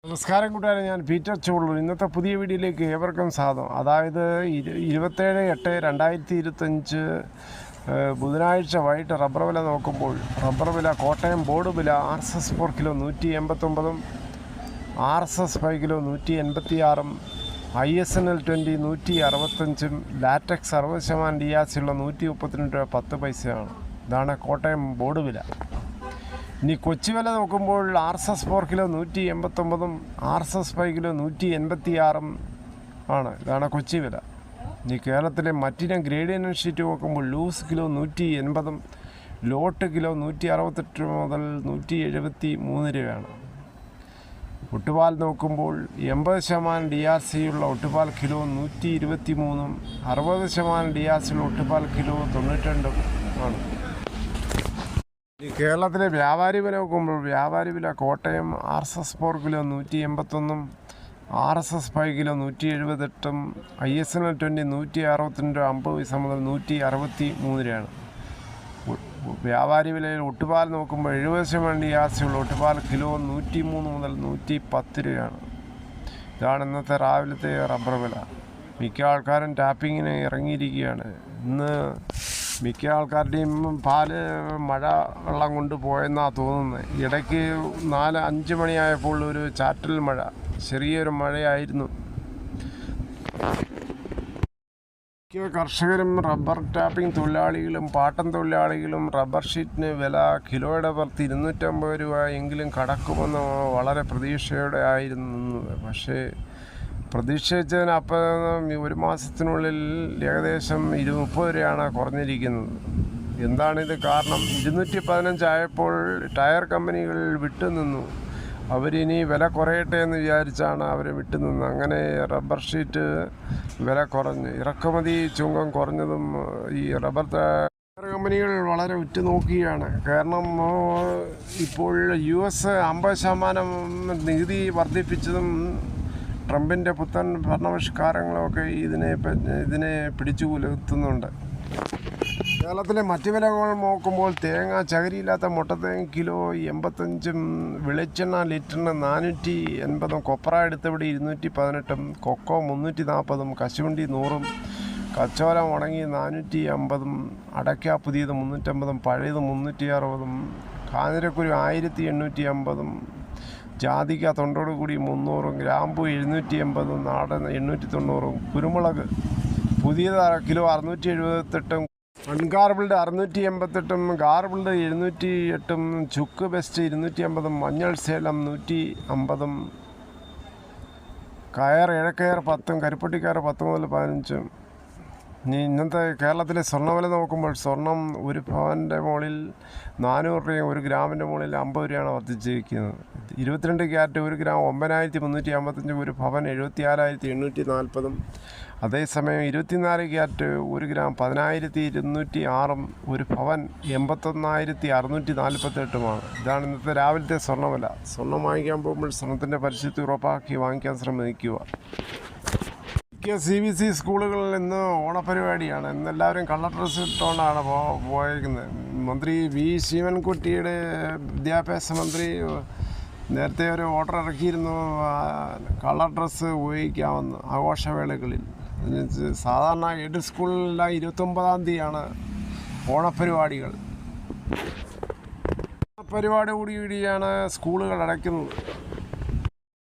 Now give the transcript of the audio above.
നമസ്കാരം കൂട്ടുകാരെ, ഞാൻ പീറ്റർ ചൂളൂർ. ഇന്നത്തെ പുതിയ വീഡിയോയിലേക്ക് ഏവർക്കും സ്വാഗതം. അതായത് 27/8/2025 ബുധനാഴ്ച വൈകിട്ട് റബ്ബർ വില നോക്കുമ്പോൾ റബ്ബർ വില കോട്ടയം ബോർഡ് വില RSS 4 kilo 189, RSS 5 kilo 186, ISNL 20 165, latex 60% ഡിയാസുള്ള 132 രൂപ 10 പൈസയാണ്. ഇതാണ് കോട്ടയം ബോർഡ് വില. ഇനി കൊച്ചി വില നോക്കുമ്പോൾ RSS 4 കിലോ 189, RSS 5 കിലോ 186 ആണ്. ഇതാണ് കൊച്ചി വില. ഇനി കേരളത്തിലെ മറ്റിനം ഗ്രേഡിയൻ ഷീറ്റ് നോക്കുമ്പോൾ ലൂസ് കിലോ 180, ലോട്ട് കിലോ 168 മുതൽ 173 രൂപയാണ്. ഒട്ടുപാൽ നോക്കുമ്പോൾ 80% DRC ഉള്ള ഒട്ടുപാൽ കിലോ 123, 60% DRC ഉള്ള ഒട്ടുപാൽ കിലോ 92 ആണ്. കേരളത്തിലെ വ്യാപാരി വില നോക്കുമ്പോൾ വ്യാപാരി വില Kottayam RSS 4 kilo 181, RSS 5 kilo 178, ISNL 20 162 50 പൈസ മുതൽ 163 രൂപയാണ്. വ്യാപാരി വിലയിൽ ഒട്ടുപാൽ നോക്കുമ്പോൾ 70% DRC ഉള്ള ഒട്ടുപാൽ കിലോ 103 മുതൽ 110 രൂപയാണ്. ഇതാണ് ഇന്നത്തെ രാവിലത്തെ റബ്ബർ വില. മിക്ക ആൾക്കാരും ടാപ്പിങ്ങിന് ഇറങ്ങിയിരിക്കുകയാണ്. ഇന്ന് മിക്ക ആൾക്കാരുടെയും പാല് മഴ വെള്ളം കൊണ്ട് പോയെന്നാണ് തോന്നുന്നത്. ഇടയ്ക്ക് 4-5 മണിയായപ്പോൾ ഒരു ചാറ്റൽ മഴ, ചെറിയൊരു മഴയായിരുന്നു. മിക്ക കർഷകരും റബ്ബർ ടാപ്പിംഗ് തൊഴിലാളികളും പാട്ടം തൊഴിലാളികളും റബ്ബർ ഷീറ്റിന് വില കിലോയുടെ പുറത്ത് 250 രൂപ എങ്കിലും കടക്കുമെന്ന് വളരെ പ്രതീക്ഷയോടെ ആയിരുന്നു. പക്ഷേ പ്രതീക്ഷിച്ചതിനപ്പം ഒരു മാസത്തിനുള്ളിൽ ഏകദേശം 30 രൂപയാണ് കുറഞ്ഞിരിക്കുന്നത്. എന്താണിത് കാരണം? 215 ആയപ്പോൾ ടയർ കമ്പനികൾ വിട്ടുനിന്നു. അവരിനി വില കുറയട്ടെ എന്ന് വിചാരിച്ചാണ് അവർ വിട്ടുനിന്നത്. അങ്ങനെ റബ്ബർ ഷീറ്റ് വില കുറഞ്ഞ് ഇറക്കുമതി ചുങ്കം കുറഞ്ഞതും ഈ റബ്ബർ കമ്പനികൾ വളരെ ഉറ്റുനോക്കുകയാണ്. കാരണം ഇപ്പോൾ US 50% നികുതി വർദ്ധിപ്പിച്ചതും ട്രംപിൻ്റെ പുത്തൻ ഭരണപരിഷ്കാരങ്ങളൊക്കെ ഇതിനെ പിടിച്ചു കുലുത്തുന്നുണ്ട്. കേരളത്തിലെ മറ്റ് വിലകൾ നോക്കുമ്പോൾ തേങ്ങ ചകിരിയില്ലാത്ത മുട്ടത്തേങ്ങ കിലോ 85, വെളിച്ചെണ്ണ ലിറ്ററിന് 480, കൊപ്ര എടുത്തവിടെ 218, കൊക്കോ 340, കശുവണ്ടി 100, കച്ചോലം ഉണങ്ങി 450, അടയ്ക്ക പുതിയത് 350, പഴയത് 360, കാഞ്ഞിരക്കുരു 1850, ജാതിക്ക തൊണ്ടോട് കൂടി 300, ഗ്രാമ്പു 780, നാടൻ 890, കുരുമുളക് പുതിയത് കിലോ 678, അൺഗാർബിൾഡ് 688, ഗാർബിൾഡ് 708, ചുക്ക് ബെസ്റ്റ് 250, മഞ്ഞൾ സേലം 150, കയർ ഇഴക്കയർ 10, കരിപ്പട്ടിക്കയർ 10 മുതൽ 15. ഇനി ഇന്നത്തെ കേരളത്തിലെ സ്വർണ്ണവില നോക്കുമ്പോൾ സ്വർണം ഒരു പവൻ്റെ മുകളിൽ 400 രൂപയും 1 ഗ്രാമിൻ്റെ മുകളിൽ 50 രൂപയാണ് വർദ്ധിച്ചിരിക്കുന്നത്. 22 ക്യാരറ്റ് 1 ഗ്രാം 9355, 1 പവൻ 74,840. അതേസമയം 24 ക്യാരറ്റ് 1 ഗ്രാം 10,206, 1 പവൻ 81,648. ഇതാണ് ഇന്നത്തെ രാവിലത്തെ സ്വർണ്ണവില. സ്വർണ്ണം വാങ്ങിക്കാൻ പോകുമ്പോൾ സ്വർണ്ണത്തിൻ്റെ പരിശുദ്ധി ഉറപ്പാക്കി വാങ്ങിക്കാൻ ശ്രമിക്കുക. CBC സ്കൂളുകളിൽ ഇന്ന് ഓണപരിപാടിയാണ്. ഇന്ന് എല്ലാവരും കളർ ഡ്രസ്സ് ഇട്ടുകൊണ്ടാണ് പോയിരിക്കുന്നത്. മന്ത്രി V ശിവൻകുട്ടിയുടെ വിദ്യാഭ്യാസ മന്ത്രി നേരത്തെ ഒരു ഓർഡർ ഇറക്കിയിരുന്നു, കളർ ഡ്രസ്സ് ഉപയോഗിക്കാമെന്ന് ആഘോഷവേളകളിൽ. സാധാരണ എയ്ഡ് സ്കൂളിലെല്ലാം 29-ാം തീയതിയാണ് ഓണപരിപാടികൾ. പരിപാടി കൂടിയാണ് സ്കൂളുകൾ അടയ്ക്കുന്നത്.